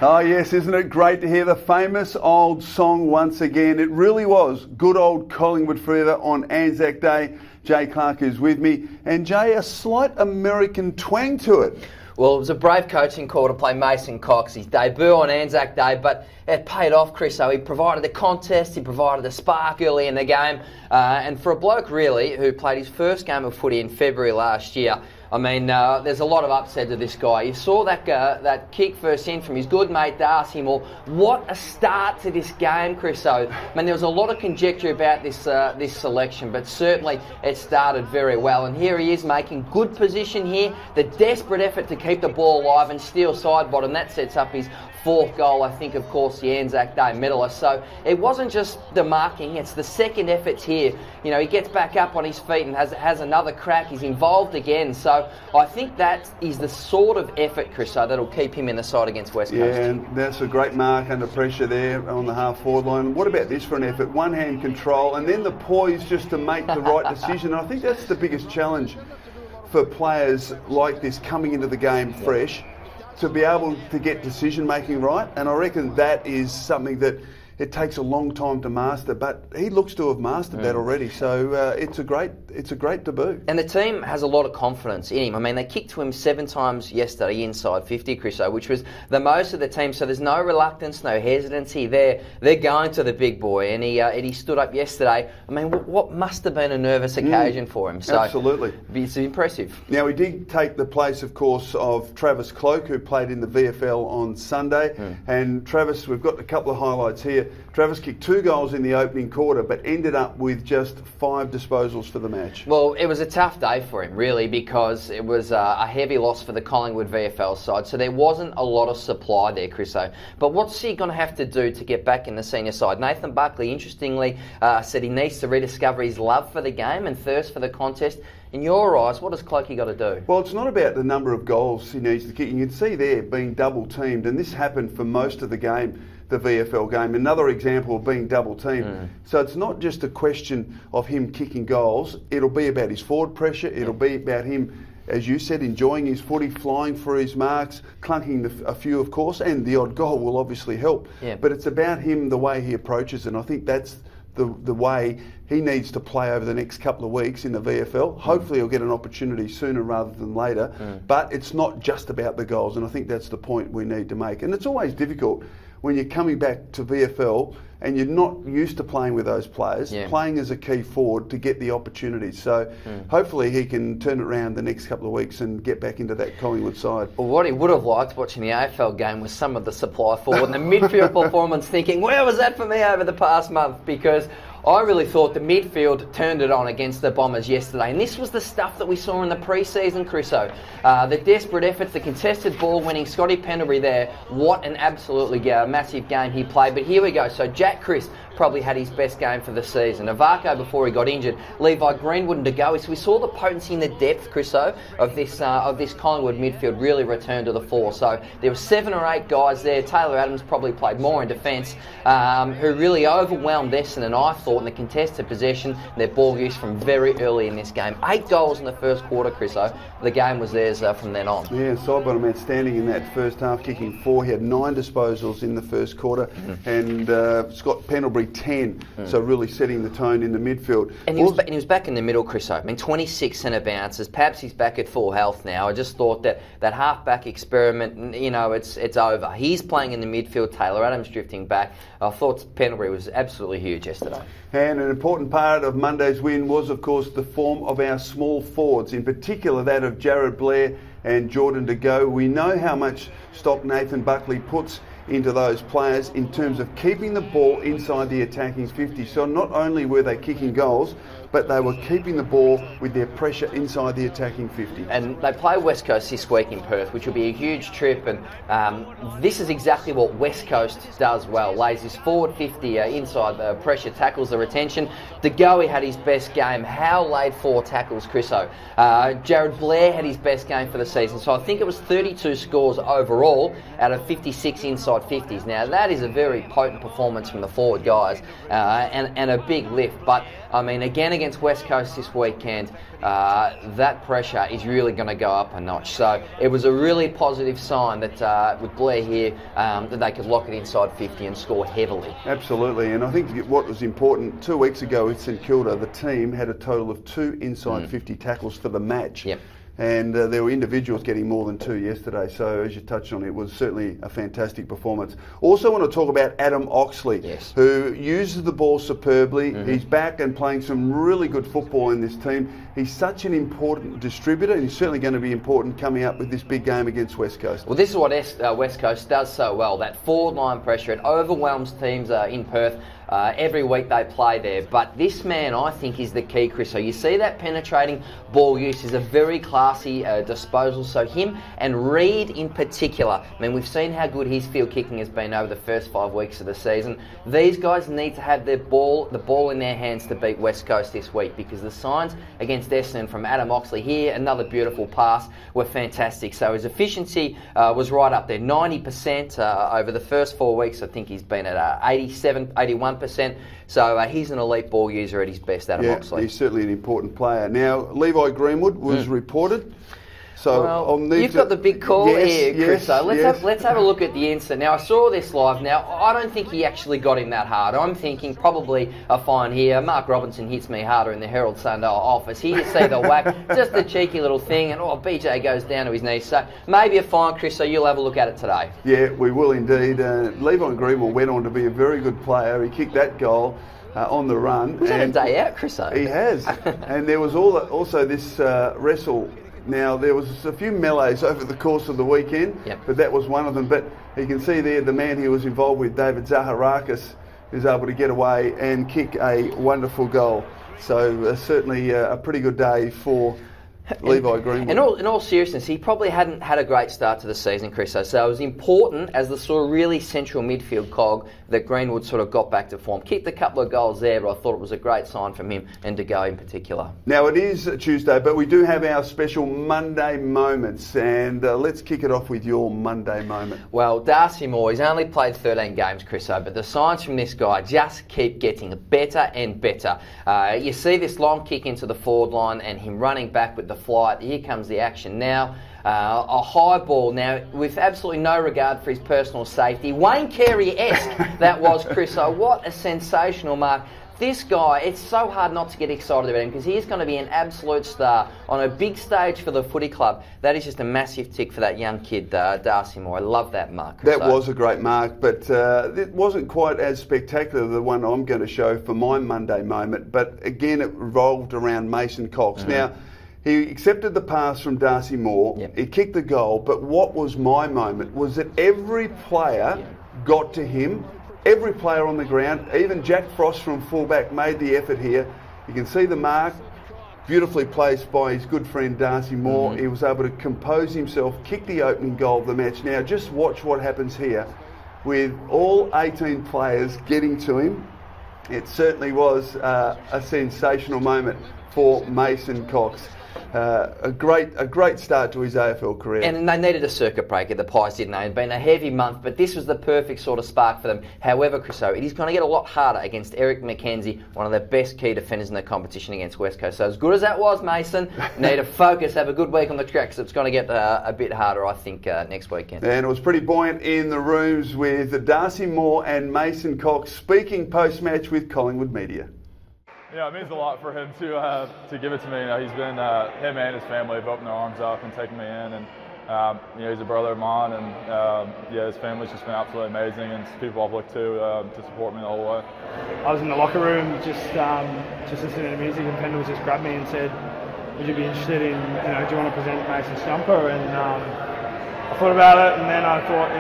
Oh yes, isn't it great to hear the famous old song once again? It really was good old Collingwood forever on ANZAC Day. Jay Clark is with me, and Jay, a slight American twang to it. Well, it was a brave coaching call to play Mason Cox, his debut on ANZAC Day, but it paid off, Chris. So he provided the contest, he provided the spark early in the game, and for a bloke really who played his first game of footy in February last year, I mean, there's a lot of upset to this guy. You saw that kick first in from his good mate Darcy Moore. What a start to this game, Chris. So, I mean, there was a lot of conjecture about this selection, but certainly it started very well. And here he is making good position here. The desperate effort to keep the ball alive and steal side bottom. That sets up his fourth goal, I think, of course, the ANZAC Day medalist. So it wasn't just the marking, it's the second efforts here. You know, he gets back up on his feet and has another crack. He's involved again. So I think that is the sort of effort, Chris, that'll keep him in the side against West Coast. Yeah, and that's a great mark under pressure there on the half-forward line. What about this for an effort? One-hand control and then the poise just to make the right decision. And I think that's the biggest challenge for players like this coming into the game fresh, to be able to get decision making right, and I reckon that is something that it takes a long time to master, but he looks to have mastered that already. So it's a great debut. And the team has a lot of confidence in him. I mean, they kicked to him 7 times yesterday inside 50, Chris, which was the most of the team. So there's no reluctance, no hesitancy there. They're going to the big boy, and he stood up yesterday. I mean, what must have been a nervous occasion for him? So absolutely, it's impressive. Now, he did take the place, of course, of Travis Cloke, who played in the VFL on Sunday. And Travis, we've got a couple of highlights here. Travis kicked 2 goals in the opening quarter, but ended up with just 5 disposals for the match. Well, it was a tough day for him, really, because it was a heavy loss for the Collingwood VFL side, so there wasn't a lot of supply there, Chriso. But what's he going to have to do to get back in the senior side? Nathan Buckley, interestingly, said he needs to rediscover his love for the game and thirst for the contest. In your eyes, what has Clokey got to do? Well, it's not about the number of goals he needs to kick. You can see there being double teamed, and this happened for most of the game, the VFL game. Another example of being double teamed. So it's not just a question of him kicking goals. It'll be about his forward pressure. It'll be about him, as you said, enjoying his footy, flying for his marks, clunking a few, of course, and the odd goal will obviously help. But it's about him, the way he approaches, and I think that's the way he needs to play over the next couple of weeks in the VFL. Hopefully he'll get an opportunity sooner rather than later, but it's not just about the goals, and I think that's the point we need to make. And it's always difficult when you're coming back to VFL and you're not used to playing with those players, playing as a key forward to get the opportunities. So hopefully he can turn it around the next couple of weeks and get back into that Collingwood side. Well, what he would have liked watching the AFL game was some of the supply forward and the midfield performance, thinking, where was that for me over the past month? Because I really thought the midfield turned it on against the Bombers yesterday. And this was the stuff that we saw in the pre-season, Chriso. The desperate efforts, the contested ball winning, Scotty Pendlebury there. What an absolutely massive game he played. But here we go. So Jack Crisp probably had his best game for the season. Avako before he got injured. Levi Greenwood and De Goey. So we saw the potency and the depth, Chriso, of this Collingwood midfield really return to the fore. So there were 7 or 8 guys there. Taylor Adams probably played more in defence, who really overwhelmed Essendon, I thought, in the contested possession, their ball use from very early in this game. 8 goals in the first quarter, Chriso. The game was theirs from then on. Yeah, side-bottom outstanding in that first half, kicking 4. He had 9 disposals in the first quarter, and Scott Pendlebury 10. So really setting the tone in the midfield. And he was back in the middle, Chriso. I mean, 26 centre bounces. Perhaps he's back at full health now. I just thought that half-back experiment, you know, it's over. He's playing in the midfield. Taylor Adams drifting back. I thought Pendlebury was absolutely huge yesterday. And an important part of Monday's win was, of course, the form of our small forwards, in particular that of Jared Blair and Jordan De Goey. We know how much stock Nathan Buckley puts into those players in terms of keeping the ball inside the attacking 50. So not only were they kicking goals, but they were keeping the ball with their pressure inside the attacking 50. And they play West Coast this week in Perth, which will be a huge trip, and this is exactly what West Coast does well. Lays his forward 50 inside the pressure, tackles the retention. De Goey had his best game. Howe laid 4 tackles, Chriso. Jared Blair had his best game for the season. So I think it was 32 scores overall out of 56 inside inside 50s. Now, that is a very potent performance from the forward guys and a big lift. But, I mean, again against West Coast this weekend, that pressure is really going to go up a notch. So it was a really positive sign that with Blair here, that they could lock it inside 50 and score heavily. Absolutely, and I think what was important, 2 weeks ago with St Kilda, the team had a total of 2 inside 50 tackles for the match. Yep. And there were individuals getting more than 2 yesterday, so as you touched on, it was certainly a fantastic performance. Also want to talk about Adam Oxley, who uses the ball superbly. He's back and playing some really good football in this team. He's such an important distributor, and he's certainly going to be important coming up with this big game against West Coast. Well, this is what West Coast does so well, that forward line pressure. It overwhelms teams in Perth. Every week they play there, but this man I think is the key, Chris. So you see that penetrating ball use is a very classy disposal. So him and Reid in particular, I mean, we've seen how good his field kicking has been over the first 5 weeks of the season. These guys need to have the ball in their hands to beat West Coast this week, because the signs against Essendon from Adam Oxley here, another beautiful pass, were fantastic. So his efficiency was right up there, 90% over the first 4 weeks. I think he's been at 87, 81%. So he's an elite ball user at his best, Adam Oxley. He's certainly an important player. Now, Levi Greenwood was reported. So you've got the big call here, Chris. So let's have a look at the incident. Now, I saw this live. Now, I don't think he actually got him that hard. I'm thinking probably a fine here. Mark Robinson hits me harder in the Herald Sunday office. Here you see the whack, just a cheeky little thing, and BJ goes down to his knees. So maybe a fine, Chris, so you'll have a look at it today. Yeah, we will indeed. Levi Greenwood went on to be a very good player. He kicked that goal on the run. Was that a day out, Chris? He has. And there was also this wrestle. Now, there was a few melees over the course of the weekend, but that was one of them. But you can see there the man he was involved with, David Zaharakis, is able to get away and kick a wonderful goal. So certainly a pretty good day for Levi Greenwood. In all seriousness, he probably hadn't had a great start to the season, Chris. So it was important as the sort of really central midfield cog that Greenwood sort of got back to form. Kicked a couple of goals there, but I thought it was a great sign from him and to go in particular. Now, it is Tuesday, but we do have our special Monday moments, and let's kick it off with your Monday moment. Well, Darcy Moore, he's only played 13 games, Chris, but the signs from this guy just keep getting better and better. You see this long kick into the forward line and him running back with the flight. Here comes the action now. A high ball now with absolutely no regard for his personal safety. Wayne Carey-esque that was, Chris. So what a sensational mark. This guy, it's so hard not to get excited about him because he is going to be an absolute star on a big stage for the footy club. That is just a massive tick for that young kid, Darcy Moore. I love that mark, Chris. That was a great mark, but it wasn't quite as spectacular, the one I'm going to show for my Monday moment. But again, it revolved around Mason Cox. Now, he accepted the pass from Darcy Moore. He kicked the goal, but what was my moment was that every player got to him. Every player on the ground, even Jack Frost from fullback made the effort here. You can see the mark, beautifully placed by his good friend Darcy Moore. He was able to compose himself, kick the opening goal of the match. Now just watch what happens here with all 18 players getting to him. It certainly was a sensational moment for Mason Cox. A great start to his AFL career. And they needed a circuit breaker, the Pies, didn't they? It had been a heavy month, but this was the perfect sort of spark for them. However, Chriso, it is going to get a lot harder against Eric McKenzie, one of the best key defenders in the competition against West Coast. So as good as that was, Mason, need to focus, have a good week on the track, because it's going to get a bit harder, I think, next weekend. And it was pretty buoyant in the rooms with Darcy Moore and Mason Cox speaking post-match with Collingwood media. Yeah, it means a lot for him to give it to me. You know, he's been him and his family have opened their arms up and taken me in, and he's a brother of mine, and his family's just been absolutely amazing, and it's people I've looked to support me the whole way. I was in the locker room just listening to music, and Pendle just grabbed me and said, "Would you be interested in, do you want to present Mason's jumper?" And I thought about it, and then I thought,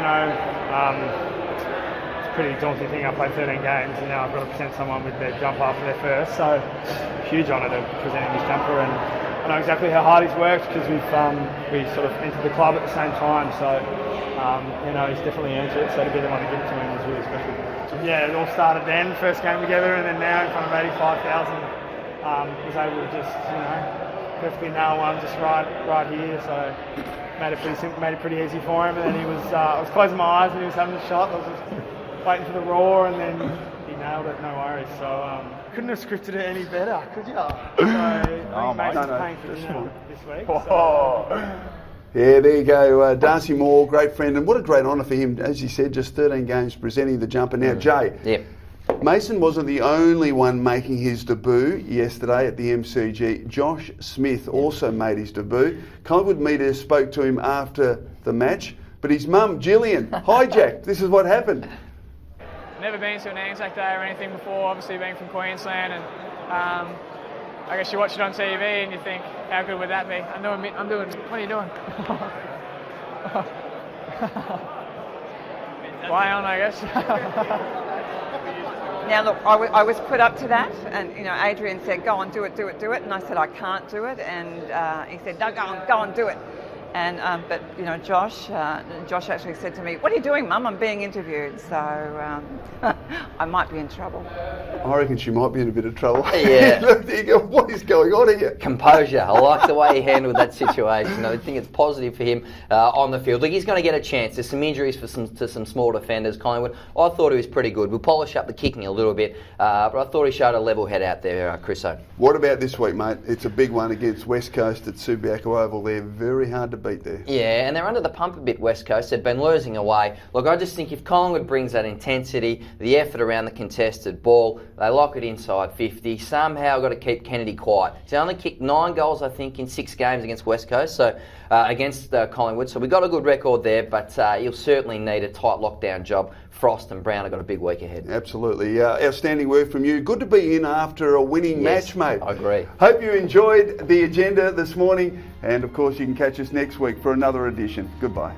pretty daunting thing. I played 13 games and now I've got to present someone with their jumper after their first, so huge honour to present his jumper, and I know exactly how hard he's worked because we sort of entered the club at the same time, so he's definitely earned it, so to be the one to give it to him was really special. Yeah, it all started then, first game together, and then now in front of 85,000 was able to just perfectly nail one just right here, so made it pretty easy for him. And then I was closing my eyes and he was having the shot. I was just waiting for the roar, and then he nailed it. No worries. So couldn't have scripted it any better, could you? So I think Mason's paying for dinner this week. So. Yeah, there you go. Darcy Moore, great friend, and what a great honour for him. As you said, just 13 games presenting the jumper. Now, Jay, Mason wasn't the only one making his debut yesterday at the MCG. Josh Smith also made his debut. Collingwood media spoke to him after the match, but his mum, Gillian, hijacked. This is what happened. Never been to an ANZAC day or anything before, obviously being from Queensland, and I guess you watch it on TV and you think, how good would that be? I'm doing, what are you doing? Fly on, I guess. Now look, I was put up to that, and Adrian said, go on, do it, and I said, I can't do it, and he said, no, go on, do it. And but Josh actually said to me, "What are you doing, Mum? I'm being interviewed." So I might be in trouble. I reckon she might be in a bit of trouble. Yeah. Look, there you go. What is going on here? Composure. I like the way he handled that situation. I think it's positive for him on the field. Look, he's going to get a chance. There's some injuries to some small defenders, Collingwood. I thought he was pretty good. We'll polish up the kicking a little bit, but I thought he showed a level head out there, Chriso. What about this week, mate? It's a big one against West Coast at Subiaco Oval. They're very hard to beat there. Yeah, and they're under the pump a bit, West Coast. They've been losing away. Look, I just think if Collingwood brings that intensity, the effort around the contested ball, they lock it inside 50, somehow got to keep Kennedy quiet. He's only kicked 9 goals, I think, in 6 games against West Coast, so against Collingwood. So we got a good record there, but you'll certainly need a tight lockdown job. Frost and Brown have got a big week ahead. Absolutely. Outstanding work from you. Good to be in after a winning match, mate. I agree. Hope you enjoyed the agenda this morning, and of course you can catch us next week for another edition. Goodbye.